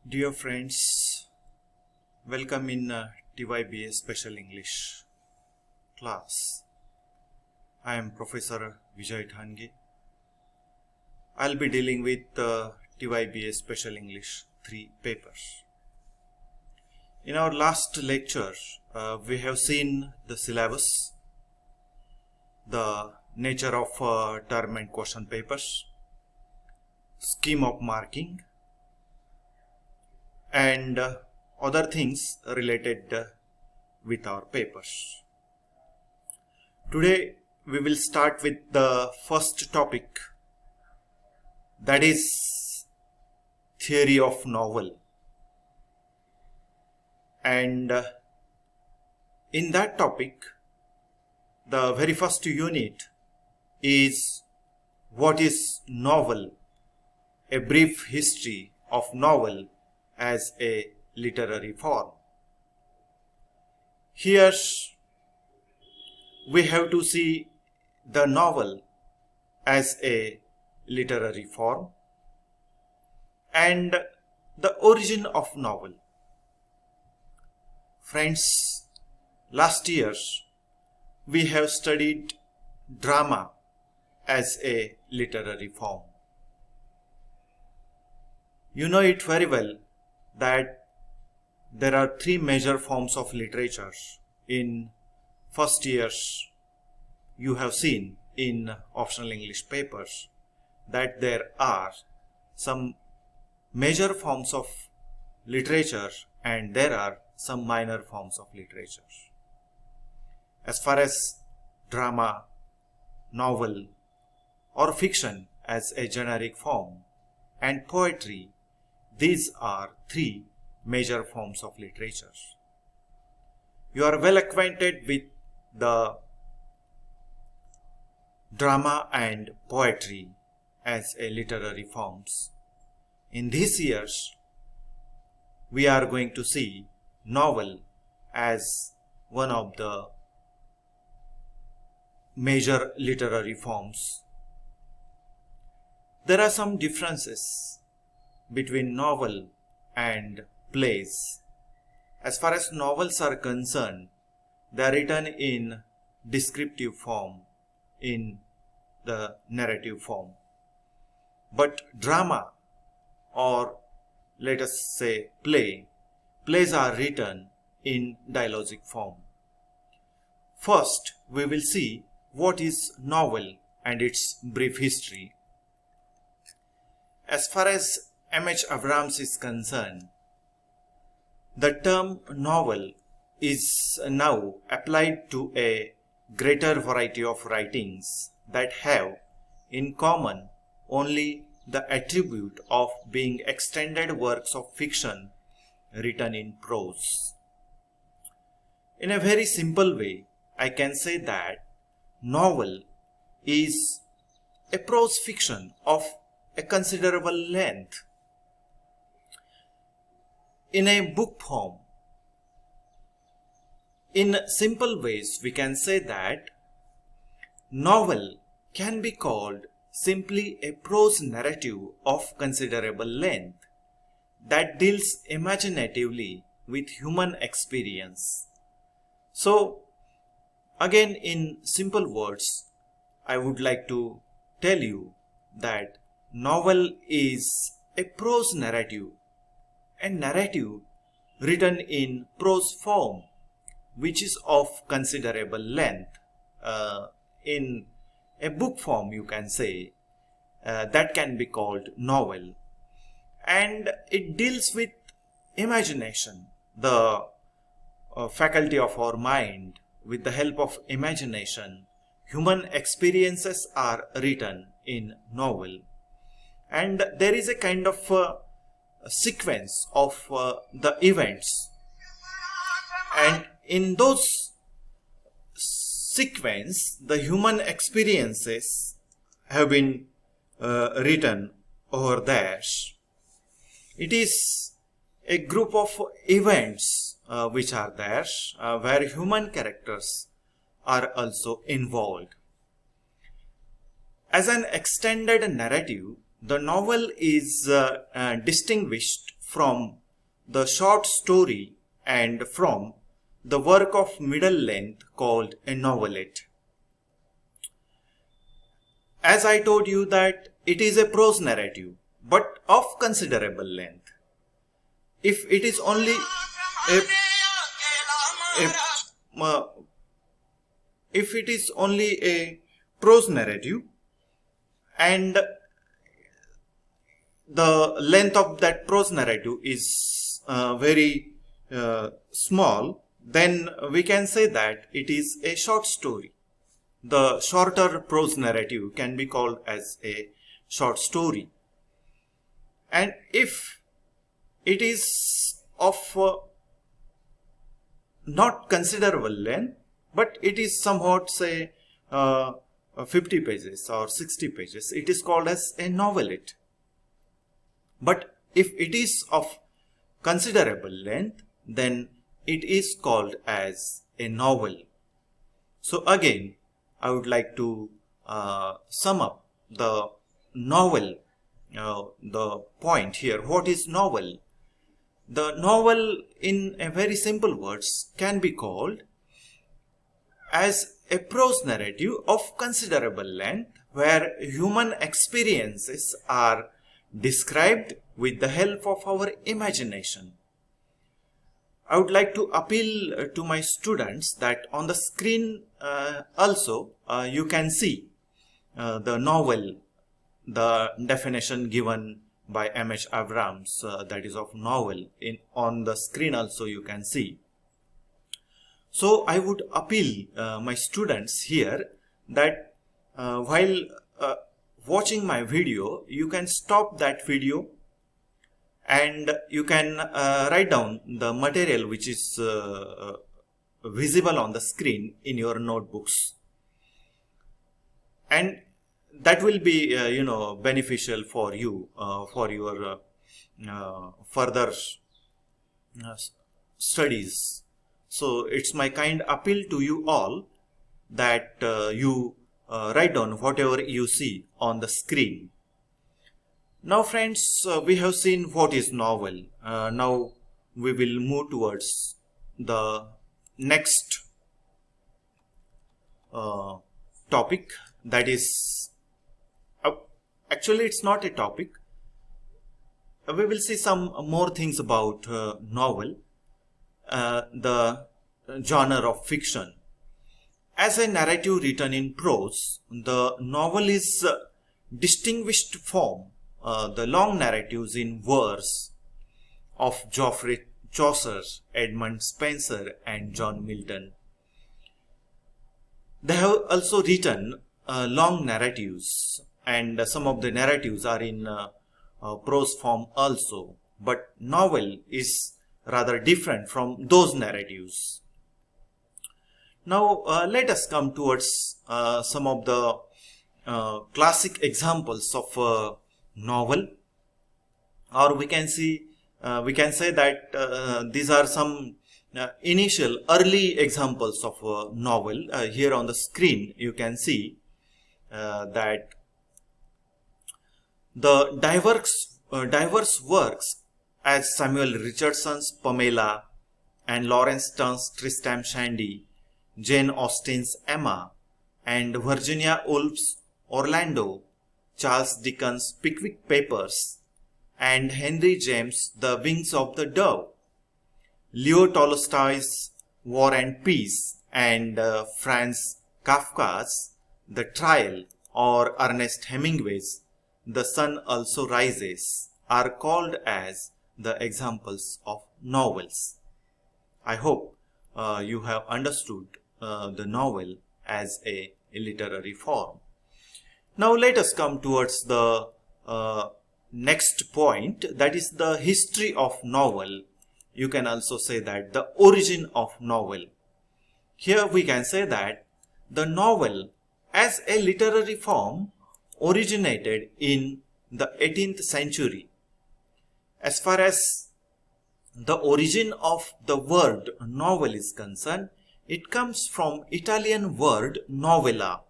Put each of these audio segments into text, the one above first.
Dear friends, welcome in TYBA Special English class. I am Professor Vijay Thange. I'll be dealing with TYBA Special English 3 papers. In our last lecture, we have seen the syllabus, the nature of term and question papers, scheme of marking, and other things related with our papers. Today we will start with the first topic, that is theory of novel, and in that topic the very first unit is what is novel, a brief history of novel as a literary form. Here we have to see the novel as a literary form and the origin of novel. Friends, last year we have studied drama as a literary form. You know it very well that there are 3 major forms of literature. In first years you have seen in optional English papers that there are some major forms of literature and there are some minor forms of literature. As far as drama, novel or fiction as a generic form and poetry, these are 3 major forms of literature. You are well acquainted with the drama and poetry as a literary forms. In these years, we are going to see novel as one of the major literary forms. There are some differences between novel and plays. As far as novels are concerned, they are written in descriptive form, in the narrative form. But drama, or let us say plays are written in dialogic form. First, we will see what is novel and its brief history. As far as M.H. Abrams is concerned, the term novel is now applied to a greater variety of writings that have in common only the attribute of being extended works of fiction written in prose. In a very simple way, I can say that novel is a prose fiction of a considerable length. In a book form, in simple ways we can say that novel can be called simply a prose narrative of considerable length that deals imaginatively with human experience. So again, in simple words, I would like to tell you that novel is a prose narrative, a narrative written in prose form which is of considerable length. In a book form, you can say, that can be called novel, and it deals with imagination, the faculty of our mind. With the help of imagination, human experiences are written in novel, and there is a kind of a sequence of the events, and in those sequence the human experiences have been written over there. It is a group of events which are there where human characters are also involved. As an extended narrative, the novel is distinguished from the short story and from the work of middle length called a novelette. As I told you that it is a prose narrative, but of considerable length. If it is only if it is only a prose narrative and the length of that prose narrative is very small, then we can say that it is a short story. The shorter prose narrative can be called as a short story. And if it is of not considerable length, but it is somewhat, say, 50 pages or 60 pages, it is called as a novelette. But if it is of considerable length, then it is called as a novel. So again, I would like to sum up the novel, the point here. What is novel? The novel, in a very simple words, can be called as a prose narrative of considerable length where human experiences are described with the help of our imagination. I would like to appeal to my students that on the screen also you can see the novel, the definition given by M.H. Abrams, that is of novel. On the screen also you can see. So I would appeal my students here that while watching my video, you can stop that video and you can write down the material which is visible on the screen in your notebooks, and that will be beneficial for you for your further studies. So it's my kind appeal to you all that you write down whatever you see on the screen. Now friends, we have seen what is novel. Now we will move towards the next topic, that is actually it's not a topic. We will see some more things about novel, the genre of fiction. As a narrative written in prose, the novel is distinguished from the long narratives in verse of Geoffrey Chaucer, Edmund Spenser and John Milton. They have also written long narratives, and some of the narratives are in prose form also, but novel is rather different from those narratives. Now let us come towards some of the classic examples of novel, or we can say that these are some initial early examples of novel. Here on the screen you can see that the diverse works as Samuel Richardson's Pamela and Lawrence Stern's Tristram Shandy, Jane Austen's Emma, and Virginia Woolf's Orlando, Charles Dickens' Pickwick Papers, and Henry James' The Wings of the Dove, Leo Tolstoy's War and Peace, and Franz Kafka's The Trial, or Ernest Hemingway's The Sun Also Rises, are called as the examples of novels. I hope you have understood the novel as a literary form. Now let us come towards the next point, that is the history of novel. You can also say that the origin of novel. Here we can say that the novel as a literary form originated in the 18th century. As far as the origin of the word novel is concerned, it comes from Italian word novella,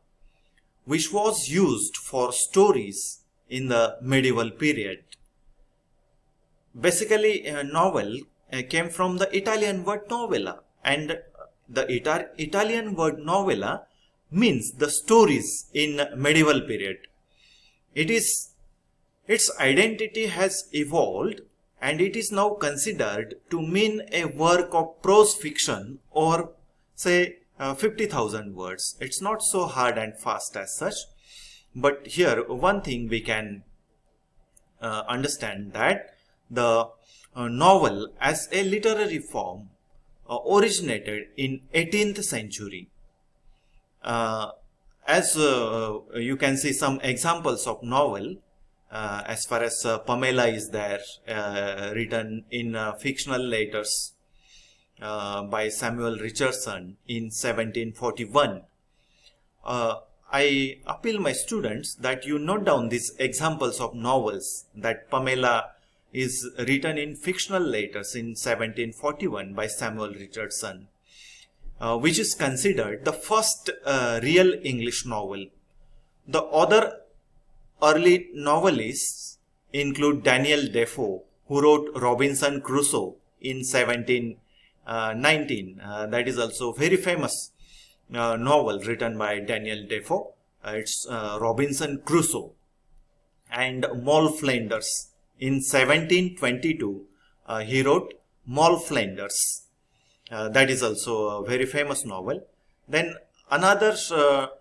which was used for stories in the medieval period. Basically, a novel came from the Italian word novella, and the Italian word novella means the stories in medieval period. It is its identity has evolved, and it is now considered to mean a work of prose fiction, or say 50,000 words. It's not so hard and fast as such, but here one thing we can understand, that the novel as a literary form originated in 18th century. As you can see some examples of novel, as far as Pamela is there, written in fictional letters by Samuel Richardson in 1741. I appeal my students that you note down these examples of novels, that Pamela is written in fictional letters in 1741 by Samuel Richardson, which is considered the first real English novel. The other early novelists include Daniel Defoe, who wrote Robinson Crusoe in 1719. That is also very famous novel written by Daniel Defoe. It's Robinson Crusoe. And Moll Flanders in 1722. He wrote Moll Flanders. That is also a very famous novel. Then another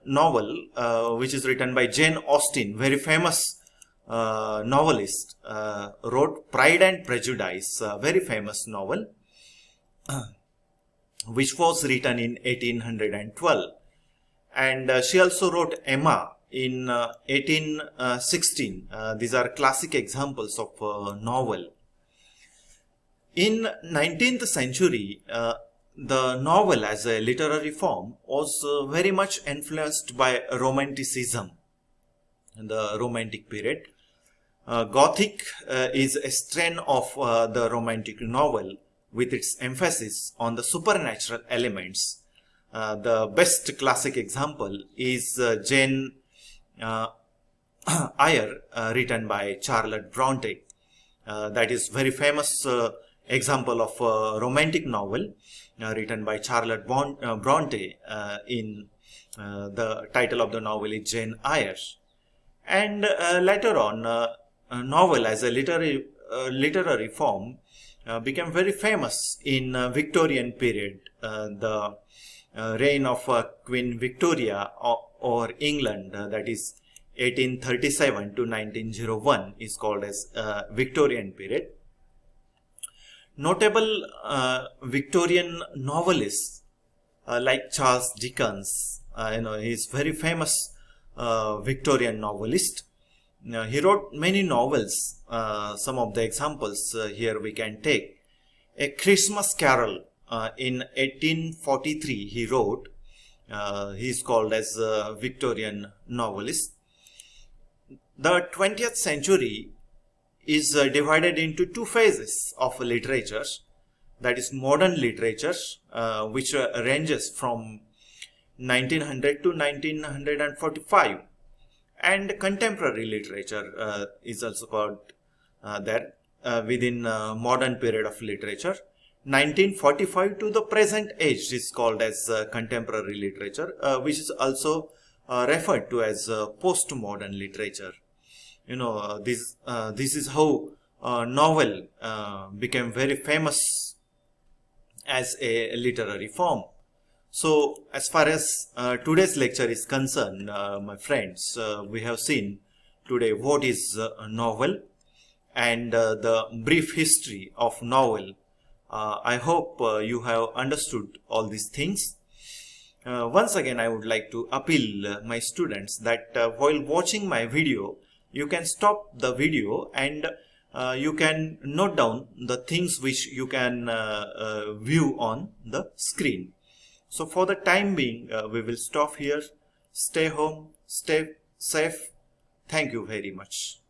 novel which is written by Jane Austen, very famous novelist, wrote Pride and Prejudice, a very famous novel, which was written in 1812. And she also wrote Emma in 1816. These are classic examples of novel. In 19th century, the novel as a literary form was very much influenced by Romanticism, the Romantic period. Gothic is a strain of the Romantic novel, with its emphasis on the supernatural elements. The best classic example is Jane Eyre, written by Charlotte Bronte. That is very famous example of a romantic novel written by Charlotte Bronte. In the title of the novel is Jane Eyre. And later on, a novel as a literary form became very famous in Victorian period. The reign of Queen Victoria or England, that is 1837 to 1901, is called as Victorian period. Notable Victorian novelists like Charles Dickens, he is very famous Victorian novelist. He wrote many novels. Some of the examples here we can take. A Christmas Carol in 1843 he wrote. He is called as a Victorian novelist. The 20th century is divided into two phases of literature. That is modern literature, which ranges from 1900 to 1945, and contemporary literature is also called there within modern period of literature. 1945 to the present age is called as contemporary literature, which is also referred to as postmodern literature. This is how novel became very famous as a literary form. So as far as today's lecture is concerned, my friends, we have seen today what is a novel and the brief history of novel. I hope you have understood all these things. Once again, I would like to appeal my students that while watching my video, you can stop the video and you can note down the things which you can view on the screen. So for the time being, we will stop here. Stay home, stay safe. Thank you very much.